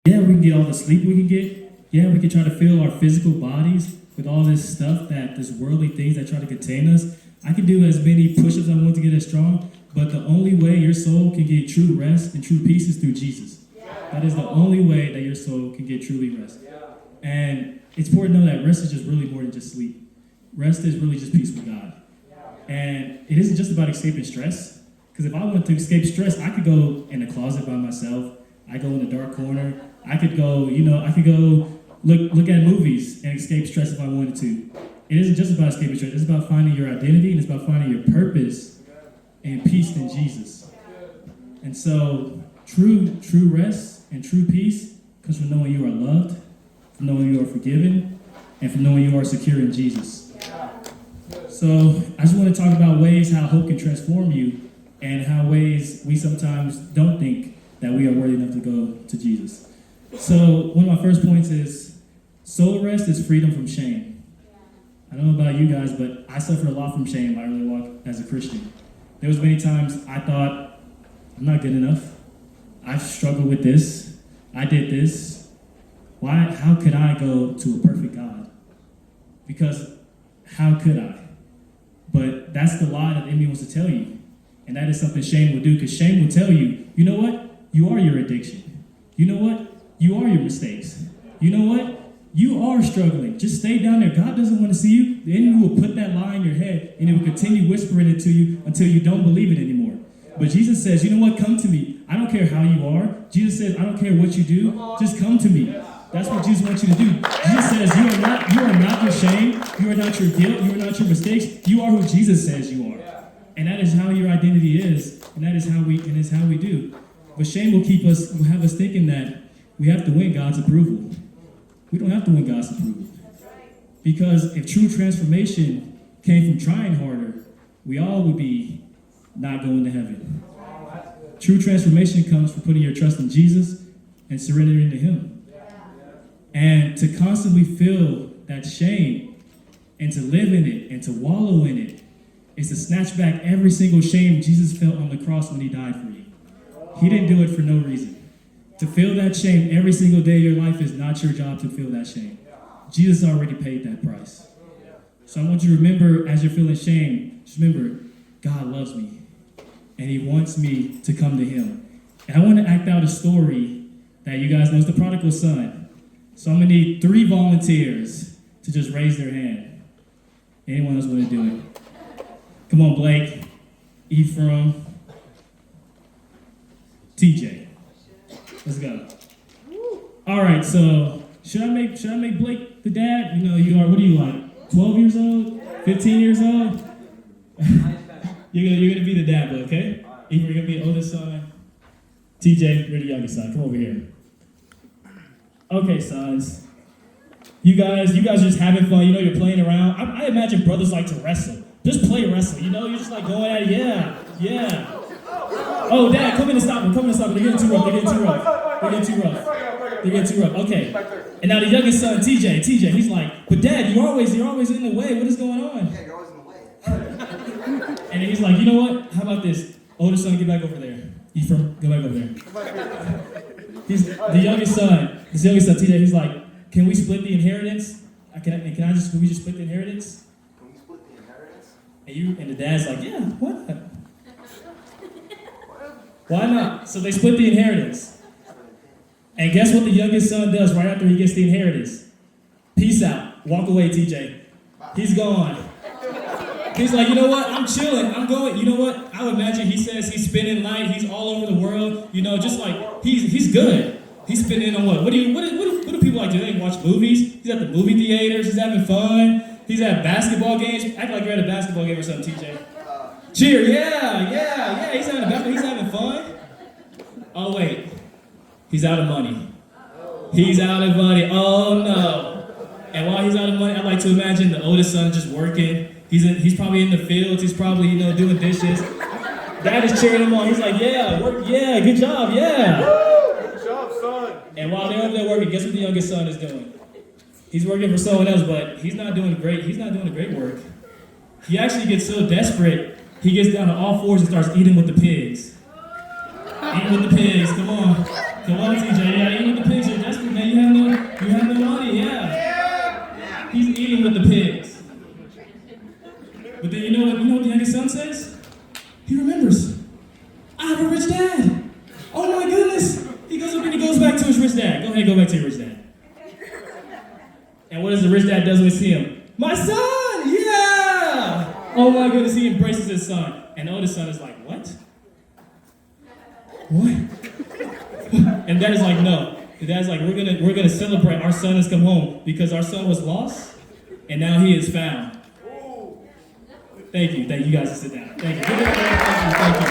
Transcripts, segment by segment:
Yeah, we can get all the sleep we can get. Yeah, we can try to fill our physical bodies with all this stuff this worldly things that try to contain us. I can do as many push-ups I want to get as strong, but the only way your soul can get true rest and true peace is through Jesus. That is the only way that your soul can get truly rest. And it's important to know that rest is just really more than just sleep. Rest is really just peace with God. And it isn't just about escaping stress. Because if I wanted to escape stress, I could go in the closet by myself. I go in the dark corner. I could go look at movies and escape stress if I wanted to. It isn't just about escaping stress. It's about finding your identity, and it's about finding your purpose and peace in Jesus. And so true rest and true peace comes from knowing you are loved, from knowing you are forgiven, and from knowing you are secure in Jesus. So I just want to talk about ways how hope can transform you, and how ways we sometimes don't think that we are worthy enough to go to Jesus. So one of my first points is soul rest is freedom from shame. I don't know about you guys, but I suffered a lot from shame in my early walk as a Christian. There was many times I thought, I'm not good enough. I've struggled with this. I did this. How could I go to a perfect God? Because how could I? But that's the lie that the enemy wants to tell you. And that is something shame will do, because shame will tell you, you know what? You are your addiction. You know what? You are your mistakes. You know what? You are struggling. Just stay down there. God doesn't want to see you. The enemy will put that lie in your head, and it will continue whispering it to you until you don't believe it anymore. But Jesus says, you know what? Come to me. I don't care how you are. Jesus says, I don't care what you do. Just come to me. That's what Jesus wants you to do. Jesus says, you are not your shame. You are not your guilt. You are not your mistakes. You are who Jesus says you are. And that is how your identity is. And that is how we do. But shame will have us thinking that we have to win God's approval. We don't have to win God's approval. Because if true transformation came from trying harder, we all would be not going to heaven. True transformation comes from putting your trust in Jesus and surrendering to Him. And to constantly feel that shame and to live in it and to wallow in it is to snatch back every single shame Jesus felt on the cross when He died for you. He didn't do it for no reason. To feel that shame every single day of your life is not your job to feel that shame. Jesus already paid that price. So I want you to remember, as you're feeling shame, just remember, God loves me. And He wants me to come to Him. And I want to act out a story that you guys know is the prodigal son. So I'm going to need 3 volunteers to just raise their hand. Anyone else want to do it? Come on, Blake, Ephraim, TJ. Let's go. All right, so should I make Blake the dad? You know, you are, what are you like, 12 years old? 15 years old? You're gonna be the dad, Blake, okay? Ephraim, you're gonna be the oldest son. TJ, you're the youngest son. Come over here. Okay, sons. You guys are just having fun. You know, you're playing around. I imagine brothers like to wrestle. Just play wrestle. You know, you're just like going at it. Yeah. Oh, Dad, come in and stop him. They're getting too rough. Okay. And now the youngest son, TJ, he's like, but Dad, you're always in the way. What is going on? Yeah, you're always in the way. And he's like, you know what? How about this? Oldest son, get back over there. Ephraim, go back over there. He's the youngest son, TJ, he's like, can we split the inheritance? Can we just split the inheritance? Can we split the inheritance? And the dad's like, yeah, why not? Why not? So they split the inheritance. And guess what the youngest son does right after he gets the inheritance? Peace out. Walk away, TJ. He's gone. He's like, you know what? I'm chilling. I'm going. You know what? I would imagine he says he's spending light. He's all over the world. You know, just like he's good. He's spending on what? What do people like to do? They watch movies. He's at the movie theaters. He's having fun. He's at basketball games. Act like you're at a basketball game or something, TJ. Cheer, yeah. He's having fun. Oh wait, he's out of money. Oh no. And while he's out of money, I like to imagine the oldest son just working. He's probably in the fields. He's probably, doing dishes. Dad is cheering him on. He's like, yeah, work, yeah, good job, yeah. Good job, son. And while they're over there working, guess what the youngest son is doing? He's working for someone else, but he's not doing great. He's not doing a great work. He actually gets so desperate, he gets down to all fours and starts eating with the pigs. Eating with the pigs, come on, TJ, yeah, eating with the pigs. who's rich dad? Go ahead and go back to your rich dad. And what does the rich dad does when we see him? My son! Yeah! Oh my goodness, he embraces his son. And the oldest son is like, what? What? And dad is like, no. The dad's like, we're gonna celebrate our son has come home because our son was lost and now he is found. Thank you. You guys can sit down. Thank you. Thank you.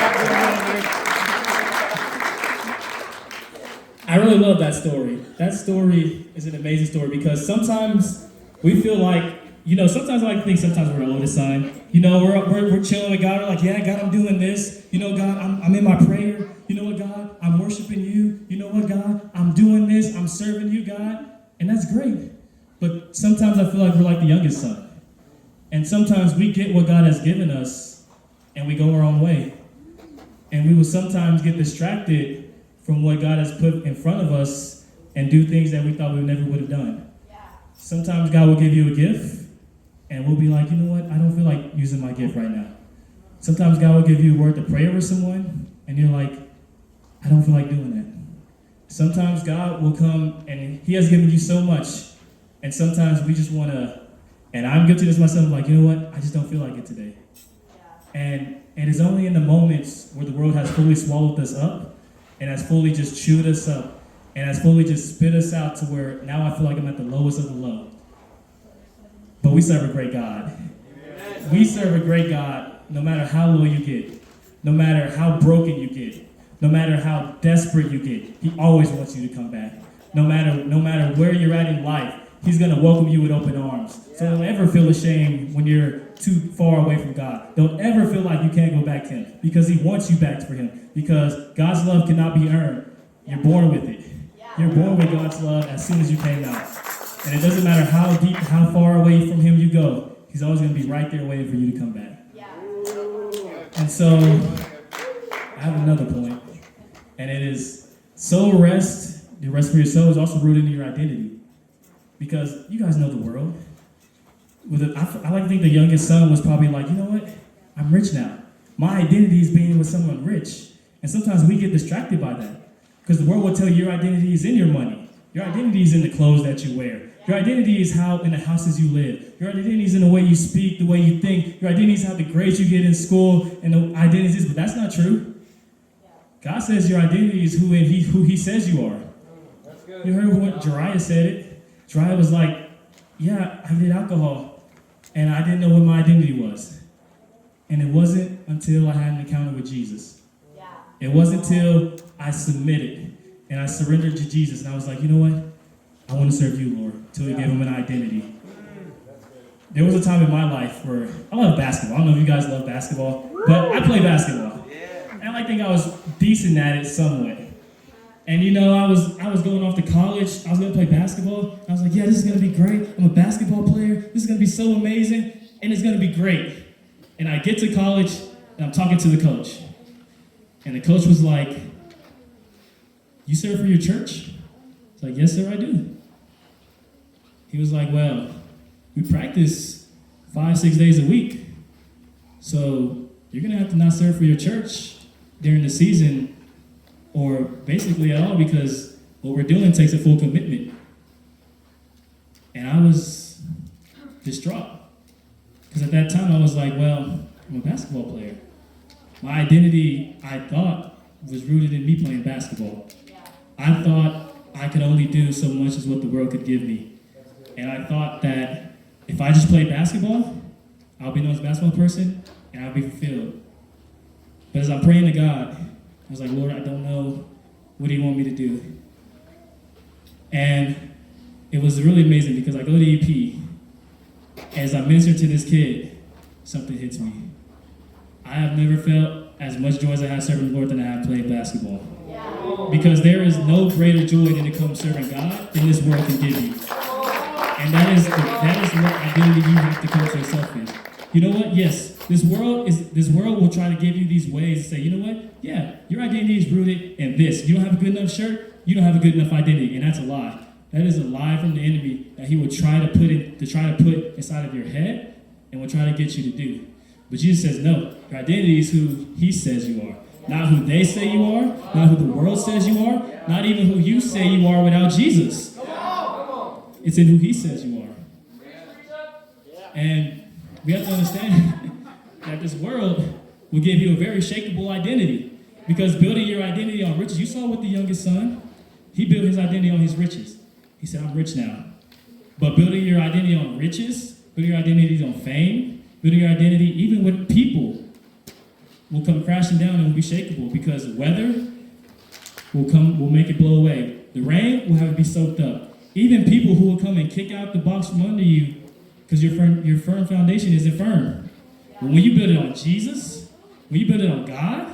I really love that story. That story is an amazing story because sometimes we feel like, sometimes I like to think sometimes we're the oldest son. We're chilling with God. We're like, yeah, God, I'm doing this. God, I'm in my prayer. You know what, God? I'm worshiping you. You know what, God? I'm doing this. I'm serving you, God. And that's great. But sometimes I feel like we're like the youngest son. And sometimes we get what God has given us and we go our own way. And we will sometimes get distracted from what God has put in front of us and do things that we thought we never would have done. Yeah. Sometimes God will give you a gift and we'll be like, you know what? I don't feel like using my gift right now. Sometimes God will give you a word to pray over someone and you're like, I don't feel like doing that. Sometimes God will come and he has given you so much and sometimes we just want to, and I'm guilty of this myself, like, you know what? I just don't feel like it today. Yeah. And it's only in the moments where the world has fully swallowed us up and has fully just chewed us up and has fully just spit us out to where now I feel like I'm at the lowest of the low. But we serve a great God. Amen. We serve a great God no matter how low you get, no matter how broken you get, no matter how desperate you get. He always wants you to come back. No matter where you're at in life, he's going to welcome you with open arms. So don't ever feel ashamed when you're too far away from God. Don't ever feel like you can't go back to him because he wants you back for him. Because God's love cannot be earned. You're born with it. You're born with God's love as soon as you came out. And it doesn't matter how deep, how far away from him you go. He's always going to be right there waiting for you to come back. And so I have another point. And it is soul rest. The rest for your soul is also rooted in your identity. Because you guys know the world. I like to think the youngest son was probably like, you know what? I'm rich now. My identity is being with someone rich. And sometimes we get distracted by that. Because the world will tell you your identity is in your money. Your identity is in the clothes that you wear. Your identity is how in the houses you live. Your identity is in the way you speak, the way you think. Your identity is how the grades you get in school and the identity is. But that's not true. God says your identity is who he says you are. You heard what Jariah said it. Jariah was like, yeah, I did alcohol, and I didn't know what my identity was. And it wasn't until I had an encounter with Jesus. Yeah. It wasn't until I submitted, and I surrendered to Jesus, and I was like, you know what? I want to serve you, Lord, until he gave him an identity. There was a time in my life where I love basketball. I don't know if you guys love basketball, but I play basketball. Yeah. And I think I was decent at it somewhat. And I was going off to college. I was going to play basketball. I was like, yeah, this is going to be great. I'm a basketball player. This is going to be so amazing. And it's going to be great. And I get to college, and I'm talking to the coach. And the coach was like, you serve for your church? I was like, yes, sir, I do. He was like, well, we practice 5-6 days a week. So you're going to have to not serve for your church during the season or basically at all, because what we're doing takes a full commitment. And I was distraught. Because at that time I was like, well, I'm a basketball player. My identity, I thought, was rooted in me playing basketball. I thought I could only do so much as what the world could give me. And I thought that if I just played basketball, I'll be known as a basketball person and I'll be fulfilled. But as I'm praying to God, I was like, Lord, I don't know what do you want me to do. And it was really amazing because I go to EP. As I minister to this kid, something hits me. I have never felt as much joy as I have serving the Lord than I have playing basketball. Yeah. Because there is no greater joy than to come serving God than this world can give you. And that is what identity you have to come to yourself in. You know what? Yes, this world will try to give you these ways to say, you know what? Yeah, your identity is rooted in this. You don't have a good enough shirt, you don't have a good enough identity, and that's a lie. That is a lie from the enemy that he will try to put inside of your head and will try to get you to do. But Jesus says, no, your identity is who he says you are. Not who they say you are, not who the world says you are, not even who you say you are without Jesus. It's in who he says you are. And we have to understand that this world will give you a very shakeable identity. Because building your identity on riches, you saw with the youngest son, he built his identity on his riches. He said, I'm rich now. But building your identity on riches, building your identity on fame, building your identity even with people will come crashing down and will be shakeable because weather will make it blow away. The rain will have it be soaked up. Even people who will come and kick out the box from under you because your firm foundation isn't firm. But when you build it on Jesus, when you build it on God,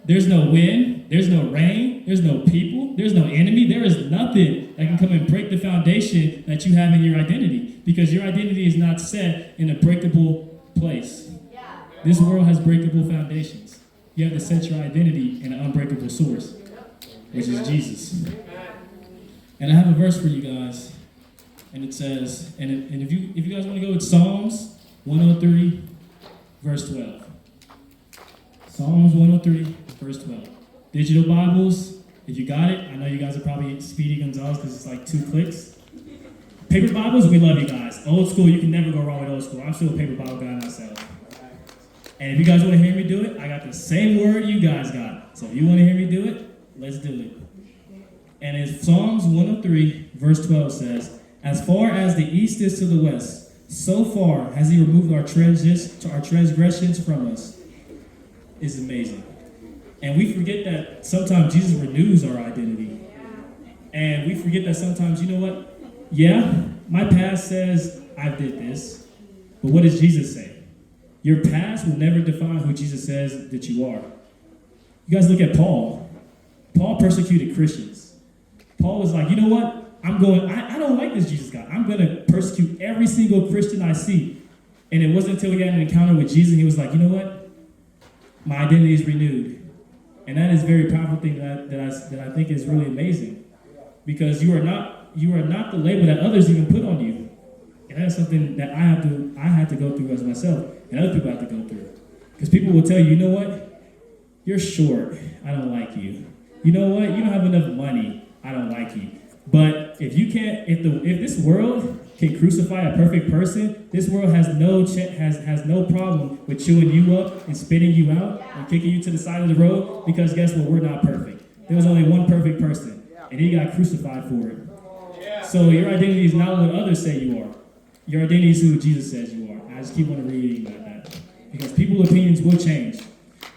there's no wind, there's no rain, there's no people, there's no enemy, there is nothing that can come and break the foundation that you have in your identity because your identity is not set in a breakable place. This world has breakable foundations. You have to set your identity in an unbreakable source, which is Jesus. And I have a verse for you guys, and it says, and if you guys want to go with Psalms 103, verse 12. Psalms 103, verse 12. Digital Bibles, if you got it, I know you guys are probably Speedy Gonzalez because it's like 2 clicks. Paper Bibles, we love you guys. Old school, you can never go wrong with old school. I'm still a paper Bible guy myself. And if you guys want to hear me do it, I got the same word you guys got. So if you want to hear me do it, let's do it. And in Psalms 103, verse 12 says, as far as the east is to the west, so far has he removed our transgressions from us. It's amazing. And we forget that sometimes Jesus renews our identity. And we forget that sometimes, you know what? Yeah, my past says I did this. But what does Jesus say? Your past will never define who Jesus says that you are. You guys look at Paul. Paul persecuted Christians. Paul was like, you know what? I don't like this Jesus guy. I'm going to persecute every single Christian I see. And it wasn't until he had an encounter with Jesus, he was like, you know what? My identity is renewed. And that is a very powerful thing that I think is really amazing. Because you are not the label that others even put on you. And that's something that I had to go through as myself, and other people have to go through. Because people will tell you, you know what? You're short. I don't like you. You know what? You don't have enough money. I don't like you. But if this world can crucify a perfect person, this world has no problem with chewing you up and spitting you out and kicking you to the side of the road. Because guess what? We're not perfect. There was only one perfect person, and he got crucified for it. So your identity is not what others say you are. Your identity is who Jesus says you are. I just keep on reading about that. Because people's opinions will change.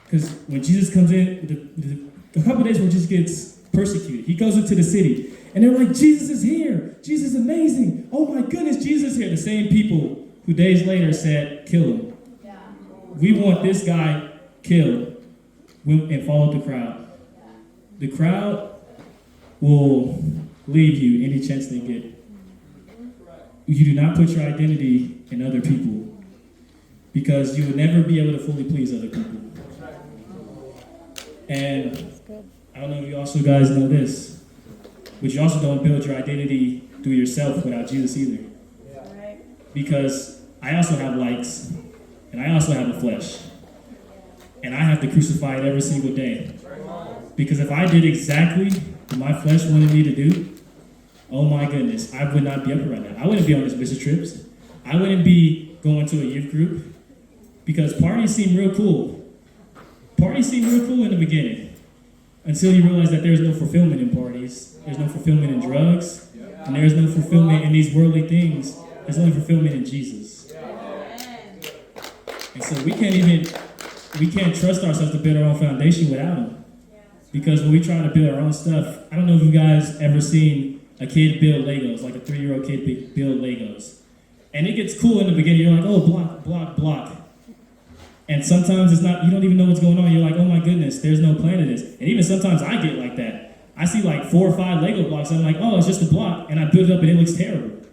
Because when Jesus comes in, a couple of days where Jesus gets persecuted, he goes into the city, and they're like, Jesus is here. Jesus is amazing. Oh my goodness, Jesus is here. The same people who days later said, kill him. Yeah. We want this guy killed and follow the crowd. The crowd will leave you any chance they get. You do not put your identity in other people because you will never be able to fully please other people. And I don't know if you also guys know this, but you also don't build your identity through yourself without Jesus either. Because I also have likes, and I also have a flesh. And I have to crucify it every single day. Because if I did exactly what my flesh wanted me to do, oh my goodness, I would not be up here right now. I wouldn't be on these mission trips. I wouldn't be going to a youth group because parties seem real cool. Parties seem real cool in the beginning until you realize that there's no fulfillment in parties. There's no fulfillment in drugs, and there's no fulfillment in these worldly things. There's only fulfillment in Jesus. And so we can't trust ourselves to build our own foundation without him. Because when we try to build our own stuff, I don't know if you guys ever seen a kid build Legos, like a 3-year-old kid build Legos. And it gets cool in the beginning. You're like, oh, block, block, block. And sometimes it's not, you don't even know what's going on. You're like, oh my goodness, there's no plan to this. And even sometimes I get like that. I see like 4 or 5 Lego blocks. I'm like, oh, it's just a block. And I build it up and it looks terrible.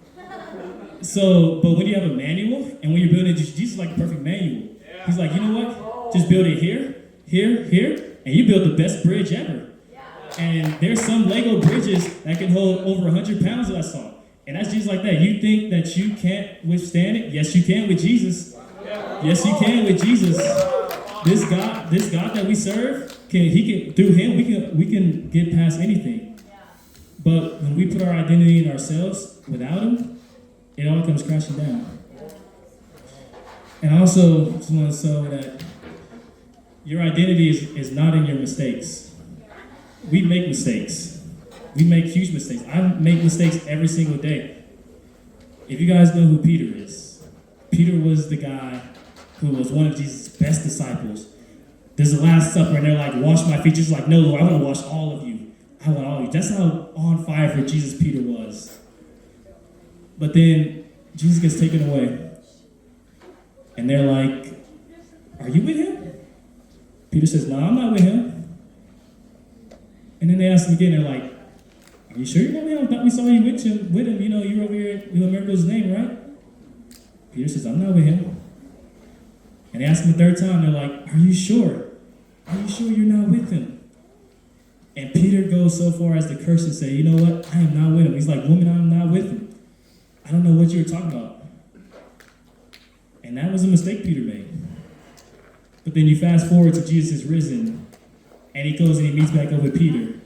So, but when you have a manual and when you're building it, Jesus is like a perfect manual. He's like, you know what? Just build it here, here, here, and you build the best bridge ever. And there's some Lego bridges that can hold over 100 pounds that I saw. And that's just like that. You think that you can't withstand it? Yes, you can with Jesus. Yes, you can with Jesus. this God that we serve, through him we can get past anything. But when we put our identity in ourselves without him, it all comes crashing down. And I also just want to say that your identity is not in your mistakes. We make mistakes. We make huge mistakes. I make mistakes every single day. If you guys know who Peter is, Peter was the guy who was one of Jesus' best disciples. There's the Last Supper, and they're like, wash my feet. Jesus like, no, Lord, I want to wash all of you. I want all of you. That's how on fire for Jesus Peter was. But then Jesus gets taken away. And they're like, are you with him? Peter says, no, I'm not with him. And then they ask him again, they're like, are you sure you're not with him? I thought we saw you with him. You know, you were over here, you remember his name, right? Peter says, I'm not with him. And they ask him the third time, they're like, are you sure? Are you sure you're not with him? And Peter goes so far as to curse and say, you know what? I am not with him. He's like, woman, I'm not with him. I don't know what you were talking about. And that was a mistake Peter made. But then you fast forward to Jesus is risen, and he goes and he meets back up with Peter.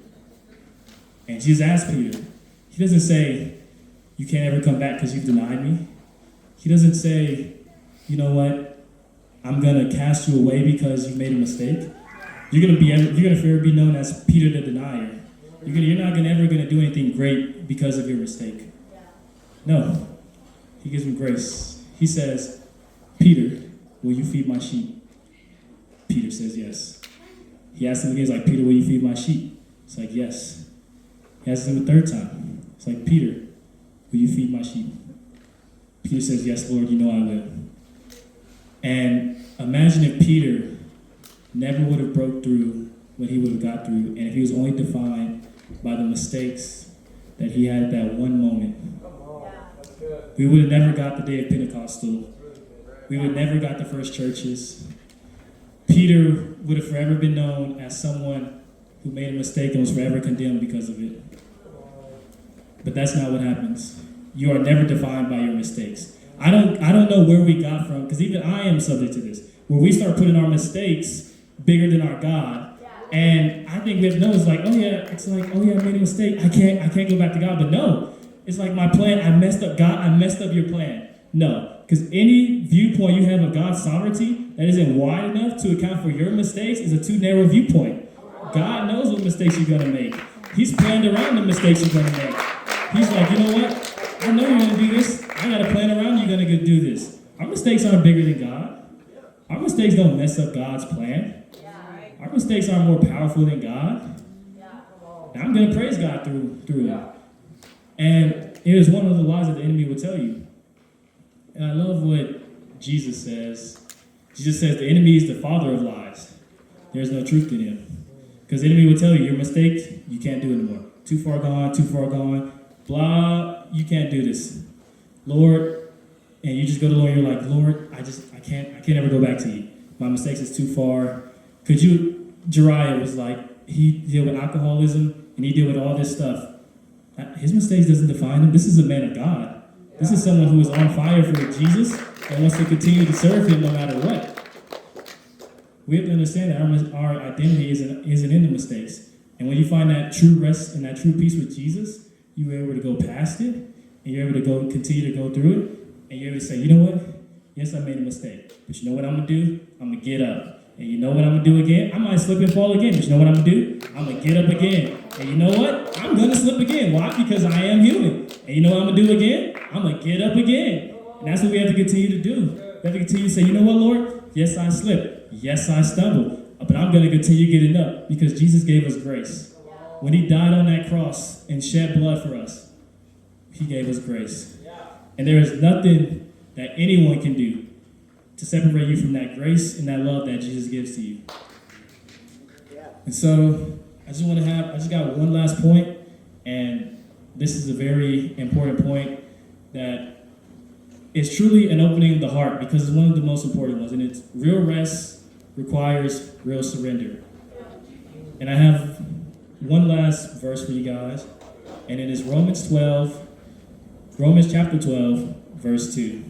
And Jesus asks Peter, he doesn't say, you can't ever come back because you've denied me. He doesn't say, you know what? I'm going to cast you away because you made a mistake. You're gonna forever be known as Peter the denier. You're not ever gonna do anything great because of your mistake. No, he gives him grace. He says, Peter, will you feed my sheep? Peter says yes. He asks him again, he's like, Peter, will you feed my sheep? It's like, yes. He asks him a third time. It's like, Peter, will you feed my sheep? Peter says, yes, Lord, you know I will. And imagine if Peter never would have broke through what he would have got through, and if he was only defined by the mistakes that he had at that one moment. We would have never got the day of Pentecostal. We would never got the first churches. Peter would have forever been known as someone who made a mistake and was forever condemned because of it. But that's not what happens. You are never defined by your mistakes. I don't know where we got from, because even I am subject to this, where we start putting our mistakes bigger than our God. And I think we have to know, it's like, I made a mistake. I can't go back to God. But no, it's like my plan, I messed up God, I messed up your plan. No, because any viewpoint you have of God's sovereignty that isn't wide enough to account for your mistakes is a too narrow viewpoint. God knows what mistakes you're gonna make. He's planned around the mistakes you're gonna make. He's like, you know what? I know you're gonna do this. I got a plan around you're gonna go do this. Our mistakes aren't bigger than God. Our mistakes don't mess up God's plan. Our mistakes are more powerful than God. And I'm going to praise God through it. And it is one of the lies that the enemy will tell you. And I love what Jesus says. Jesus says the enemy is the father of lies. There's no truth in him. Because the enemy will tell you, your mistake, you can't do it anymore. Too far gone, blah, you can't do this. Lord, and you just go to the Lord, you're like, Lord, I can't ever go back to you. My mistakes is too far. Jeriah was like, he dealt with alcoholism and he dealt with all this stuff. His mistakes doesn't define him. This is a man of God. This is someone who is on fire for Jesus and wants to continue to serve him no matter what. We have to understand that our identity isn't in the mistakes. And when you find that true rest and that true peace with Jesus, you're able to go past it and you're able to continue to go through it. And you're able to say, you know what? Yes, I made a mistake. But you know what I'm going to do? I'm going to get up. And you know what I'm going to do again? I might slip and fall again. But you know what I'm going to do? I'm going to get up again. And you know what? I'm going to slip again. Why? Because I am human. And you know what I'm going to do again? I'm going to get up again. And that's what we have to continue to do. We have to continue to say, you know what, Lord? Yes, I slip. Yes, I stumble. But I'm going to continue getting up because Jesus gave us grace. When he died on that cross and shed blood for us, he gave us grace. And there is nothing that anyone can do to separate you from that grace and that love that Jesus gives to you. And so I just got one last point, and this is a very important point that is truly an opening of the heart because it's one of the most important ones, and it's real rest requires real surrender. And I have one last verse for you guys, and it is Romans chapter 12, verse 2.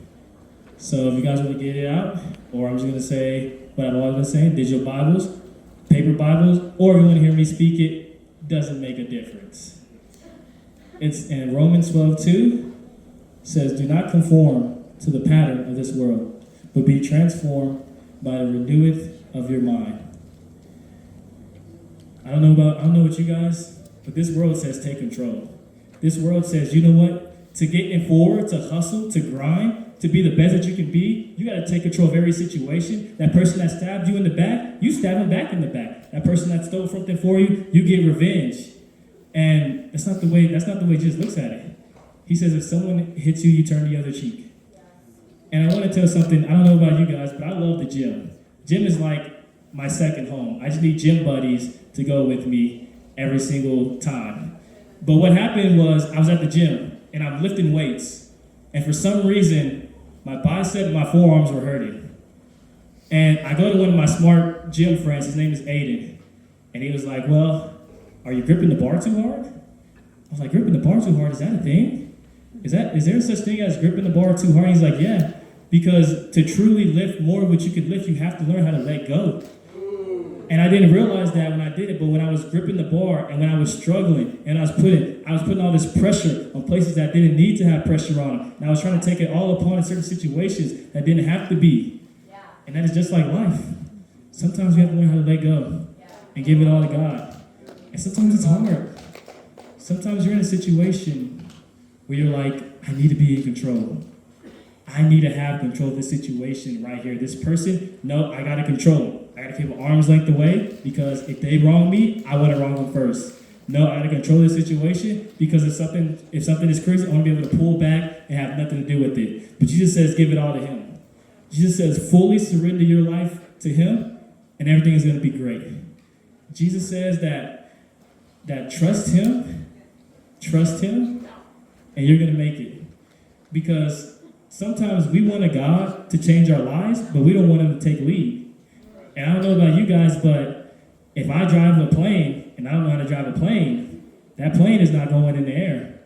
So if you guys want to get it out, or I'm just going to say, what I've always been saying, digital Bibles, paper Bibles, or if you want to hear me speak it, doesn't make a difference. It's in Romans 12:2 says, do not conform to the pattern of this world, but be transformed by the renewing of your mind. I don't know what you guys, but this world says take control. This world says, you know what? To get in forward, to hustle, to grind, to be the best that you can be, you got to take control of every situation. That person that stabbed you in the back, you stab him back in the back. That person that stole something for you, you get revenge. And that's not the way Jesus looks at it. He says if someone hits you, you turn the other cheek. And I want to tell something, I don't know about you guys, but I love the gym. Gym is like my second home. I just need gym buddies to go with me every single time. But what happened was I was at the gym and I'm lifting weights. And for some reason, my bicep and my forearms were hurting. And I go to one of my smart gym friends, his name is Aiden. And he was like, well, are you gripping the bar too hard? I was like, gripping the bar too hard, is that a thing? Is there such thing as gripping the bar too hard? He's like, yeah, because to truly lift more of what you could lift, you have to learn how to let go. And I didn't realize that when I did it, but when I was gripping the bar and when I was struggling and I was putting all this pressure on places that didn't need to have pressure on them. And I was trying to take it all upon in certain situations that didn't have to be. Yeah. And that is just like life. Sometimes we have to learn how to let go and give it all to God. And sometimes it's hard. Sometimes you're in a situation where you're like, I need to be in control. I need to have control of this situation right here. This person, no, I gotta control them. I gotta keep an arm's length away because if they wrong me, I wanna wrong them first. No, I gotta control this situation because if something is crazy, I wanna be able to pull back and have nothing to do with it. But Jesus says, give it all to Him. Jesus says, fully surrender your life to Him and everything is gonna be great. Jesus says that trust Him, and you're gonna make it. Because sometimes we want a God to change our lives, but we don't want Him to take lead. And I don't know about you guys, but if I drive a plane and I don't know how to drive a plane, that plane is not going in the air.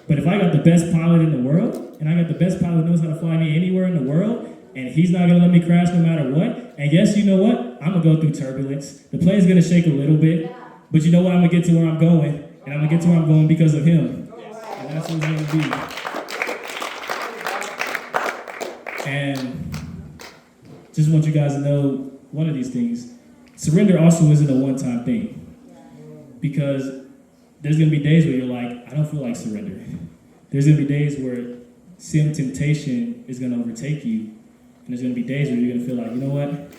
But if I got the best pilot in the world, and I got the best pilot who knows how to fly me anywhere in the world, and he's not gonna let me crash no matter what, and yes, you know what? I'm gonna go through turbulence. The plane's gonna shake a little bit, but you know what? I'm gonna get to where I'm going, and I'm gonna get to where I'm going because of Him. And that's what it's gonna be. And just want you guys to know one of these things. Surrender also isn't a one-time thing. Because there's going to be days where you're like, I don't feel like surrendering. There's going to be days where sin temptation is going to overtake you. And there's going to be days where you're going to feel like, you know what?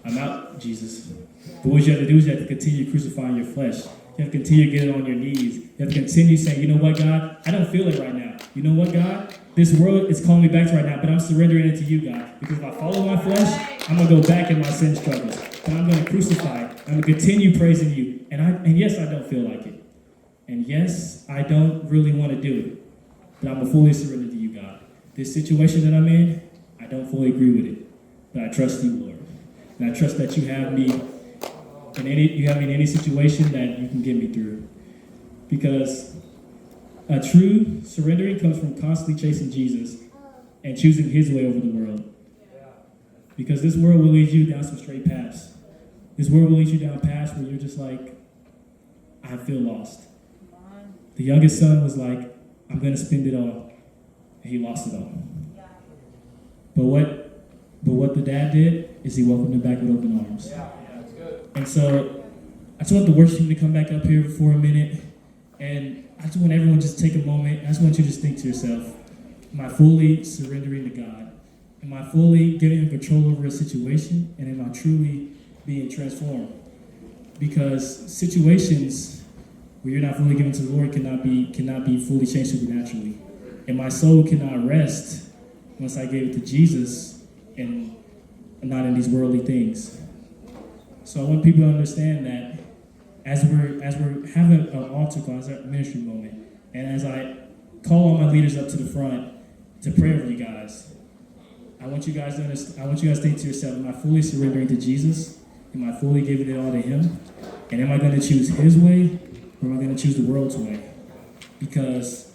I'm out, Jesus. But what you have to do is you have to continue crucifying your flesh. You have to continue getting on your knees. You have to continue saying, you know what, God? I don't feel it right now. You know what, God? This world is calling me back to right now, but I'm surrendering it to you, God. Because if I follow my flesh, I'm going to go back in my sin struggles. But I'm going to crucify it. I'm going to continue praising you. And yes, I don't feel like it. And yes, I don't really want to do it. But I'm going to fully surrender to you, God. This situation that I'm in, I don't fully agree with it. But I trust you, Lord. And I trust that you have me in any situation that you can get me through. Because a true surrendering comes from constantly chasing Jesus and choosing His way over the world. Because this world will lead you down some straight paths. This world will lead you down paths where you're just like, I feel lost. The youngest son was like, I'm going to spend it all. And he lost it all. But what the dad did is he welcomed him back with open arms. And so I just want the worship team to come back up here for a minute. And I just want everyone to just take a moment. I just want you to just think to yourself, am I fully surrendering to God? Am I fully getting in control over a situation? And am I truly being transformed? Because situations where you're not fully given to the Lord cannot be fully changed supernaturally. And my soul cannot rest once I gave it to Jesus and not in these worldly things. So I want people to understand that as we're having an altar call, as our ministry moment, and as I call all my leaders up to the front to pray over you guys, I want you guys to think to yourself, am I fully surrendering to Jesus? Am I fully giving it all to Him? And am I going to choose His way, or am I going to choose the world's way? Because